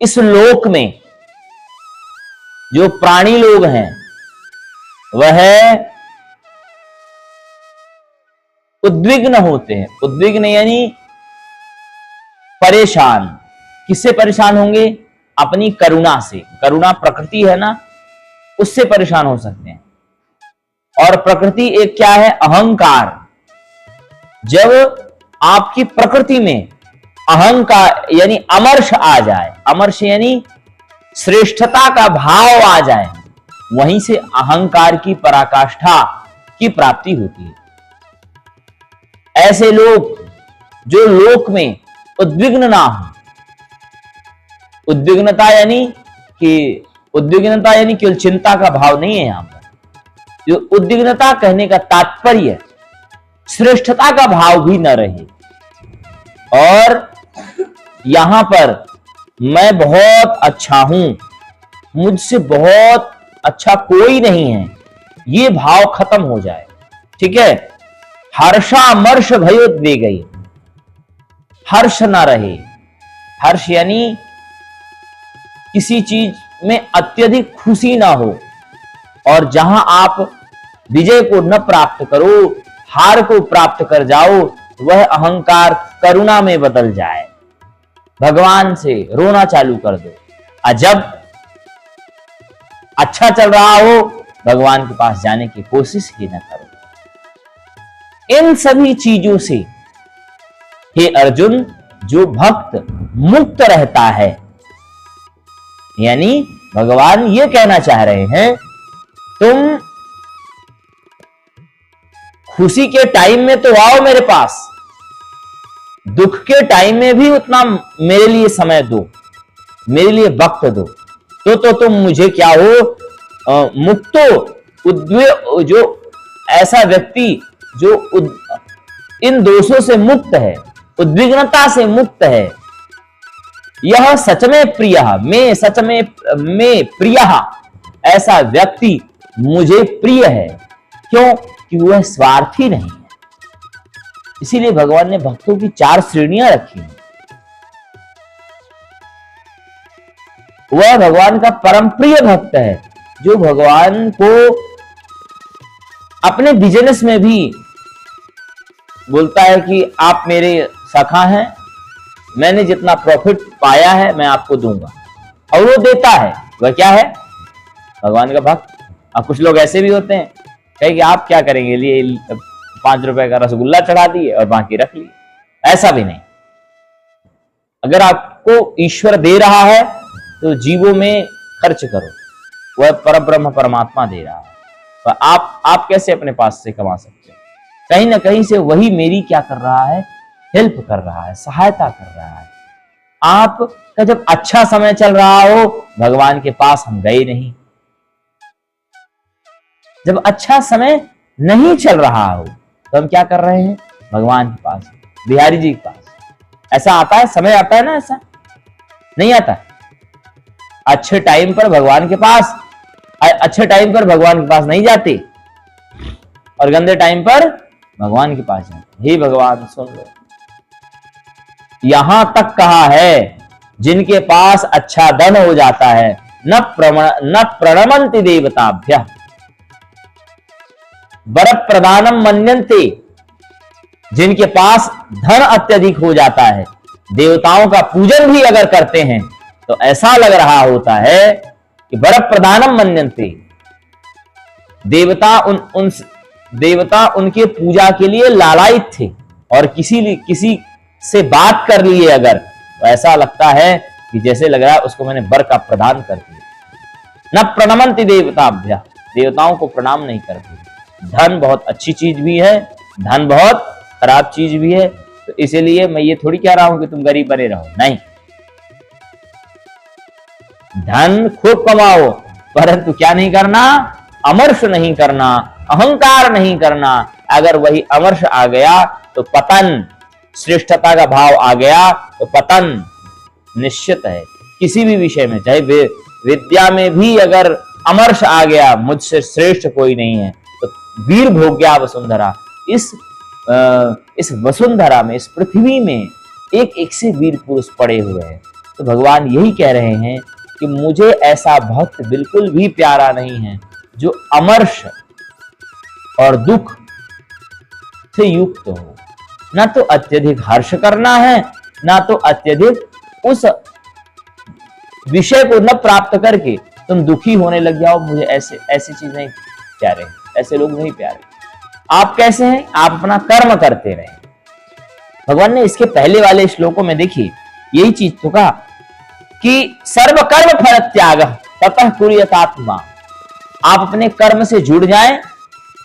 इस लोक में जो प्राणी लोग हैं वह उद्विग्न होते हैं। उद्विग्न यानी परेशान। किससे परेशान होंगे? अपनी करुणा से। करुणा प्रकृति है ना, उससे परेशान हो सकते हैं। और प्रकृति एक क्या है? अहंकार। जब आपकी प्रकृति में अहंकार यानी अमर्ष आ जाए, अमर्ष यानी श्रेष्ठता का भाव आ जाए, वहीं से अहंकार की पराकाष्ठा की प्राप्ति होती है। ऐसे लोग जो लोक में उद्विग्न ना हो। उद्विग्नता यानी केवल चिंता का भाव नहीं है। यहां पर जो उद्विग्नता कहने का तात्पर्य श्रेष्ठता का भाव भी न रहे, और यहां पर मैं बहुत अच्छा हूं, मुझसे बहुत अच्छा कोई नहीं है, ये भाव खत्म हो जाए। ठीक है। हर्षामर्ष भयोद्वेगई, हर्ष ना रहे। हर्ष यानी किसी चीज में अत्यधिक खुशी ना हो, और जहां आप विजय को न प्राप्त करो, हार को प्राप्त कर जाओ, वह अहंकार करुणा में बदल जाए। भगवान से रोना चालू कर दो। और जब अच्छा चल रहा हो, भगवान के पास जाने की कोशिश ही न करो। इन सभी चीजों से हे अर्जुन, जो भक्त मुक्त रहता है, यानी भगवान ये कहना चाह रहे हैं, तुम खुशी के टाइम में तो आओ मेरे पास, दुख के टाइम में भी उतना मेरे लिए समय दो, मेरे लिए वक्त दो, तो तुम मुझे क्या हो, मुक्तो उद्वेग, जो ऐसा व्यक्ति जो इन दोषों से मुक्त है, उद्विग्नता से मुक्त है, यह सच में प्रिय, मैं सच में प्रिय, ऐसा व्यक्ति मुझे प्रिय है। क्यों? कि वह स्वार्थी नहीं है। इसीलिए भगवान ने भक्तों की 4 श्रेणियां रखी हैं। वह भगवान का परम प्रिय भक्त है, जो भगवान को अपने बिजनेस में भी बोलता है कि आप मेरे सखा हैं, मैंने जितना प्रॉफिट पाया है मैं आपको दूंगा, और वो देता है। वह क्या है? भगवान का भक्त। अब कुछ लोग ऐसे भी होते हैं, कहे कि आप क्या करेंगे, लिए 5 रुपए का रसगुल्ला चढ़ा दिए और बाकी रख लिए। ऐसा भी नहीं। अगर आपको ईश्वर दे रहा है तो जीवों में खर्च करो, वह परब्रह्म परमात्मा दे रहा है, तो आप कैसे अपने पास से कमा सकते हो? कहीं ना कहीं से वही मेरी क्या कर रहा है? हेल्प कर रहा है, सहायता कर रहा है। आपका जब अच्छा समय चल रहा हो, भगवान के पास हम गए नहीं। जब अच्छा समय नहीं चल रहा हो तो हम क्या कर रहे हैं? भगवान के पास, बिहारी जी के पास। ऐसा आता है, समय आता है ना, ऐसा नहीं आता। अच्छे टाइम पर भगवान के पास, अच्छे टाइम पर भगवान के पास नहीं जाते, और गंदे टाइम पर भगवान के पास जाते। हे भगवान सुन लो, यहां तक कहा है, जिनके पास अच्छा धन हो जाता है, न प्रणमन्ति देवताभ्यः वर प्रदानम मन्यन्ते। जिनके पास धन अत्यधिक हो जाता है, देवताओं का पूजन भी अगर करते हैं, तो ऐसा लग रहा होता है कि वर प्रदानम मन्यन्ते। देवता उनके पूजा के लिए लालायित थे, और किसी से बात कर लिए अगर, तो ऐसा लगता है कि जैसे लग रहा है उसको मैंने वर का प्रदान कर दिया। न प्रणमन्ति देवताभ्यः, देवताओं को प्रणाम नहीं करते। धन बहुत अच्छी चीज भी है, धन बहुत खराब चीज भी है, तो इसीलिए मैं ये थोड़ी कह रहा हूं कि तुम गरीब बने रहो, नहीं। धन खूब कमाओ, परंतु क्या नहीं करना? अमर्ष नहीं करना, अहंकार नहीं करना। अगर वही अमर्ष आ गया तो पतन, श्रेष्ठता का भाव आ गया तो पतन निश्चित है। किसी भी विषय में, चाहे विद्या में भी अगर अमर्ष आ गया, मुझसे श्रेष्ठ कोई नहीं है, तो वीर भोग्या वसुंधरा, इस वसुंधरा में, इस पृथ्वी में एक एक से वीर पुरुष पड़े हुए हैं, तो भगवान यही कह रहे हैं कि मुझे ऐसा भक्त बिल्कुल भी प्यारा नहीं है जो अमर्ष और दुख से युक्त हो। ना तो अत्यधिक हर्ष करना है, ना तो अत्यधिक उस विषय को न प्राप्त करके तुम दुखी होने लग जाओ। मुझे ऐसी चीज नहीं प्यारे, ऐसे लोग नहीं प्यारे। आप कैसे हैं? आप अपना कर्म करते रहे। भगवान ने इसके पहले वाले श्लोकों में देखिए यही चीज तो कहा कि सर्व कर्म फल त्याग ततः कुर्यात्मा। आप अपने कर्म से जुड़ जाएं,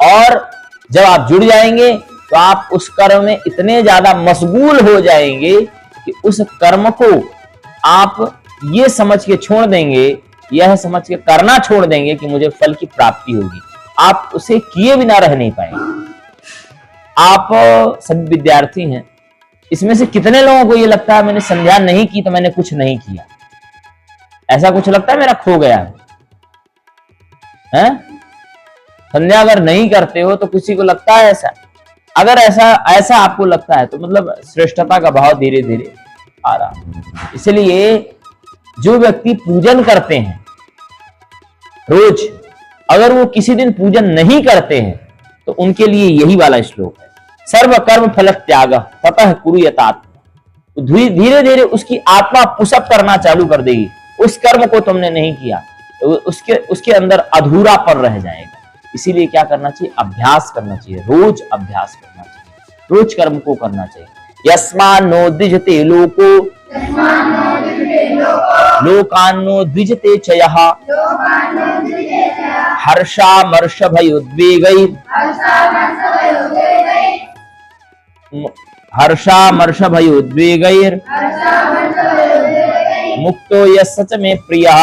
और जब आप जुड़ जाएंगे तो आप उस कर्म में इतने ज्यादा मशगूल हो जाएंगे कि उस कर्म को आप ये समझ के छोड़ देंगे, यह समझ के करना छोड़ देंगे कि मुझे फल की प्राप्ति होगी। आप उसे किए बिना रह नहीं पाएंगे। आप सभी विद्यार्थी हैं, इसमें से कितने लोगों को ये लगता है मैंने संध्या नहीं की तो मैंने कुछ नहीं किया? ऐसा कुछ लगता है मेरा खो गया है? संध्या अगर नहीं करते हो तो किसी को लगता है ऐसा? अगर ऐसा आपको लगता है तो मतलब श्रेष्ठता का भाव धीरे धीरे आ रहा। इसलिए जो व्यक्ति पूजन करते हैं रोज, अगर वो किसी दिन पूजन नहीं करते हैं तो उनके लिए यही वाला श्लोक है, सर्व कर्म फल त्याग ततः कुर्यात्मा। धीरे धीरे उसकी आत्मा पुशअप करना चालू कर देगी। उस कर्म को तुमने नहीं किया तो उसके अंदर अधूरापन रह जाएगा। इसीलिए क्या करना चाहिए? अभ्यास करना चाहिए, रोज अभ्यास करना चाहिए, रोज कर्म को करना चाहिए। यस्मान्नो द्विजते लोको लोकान्नो द्विजते च यः हर्षामर्ष भयोद्वेगैः मुक्तो यस्य च मे प्रियः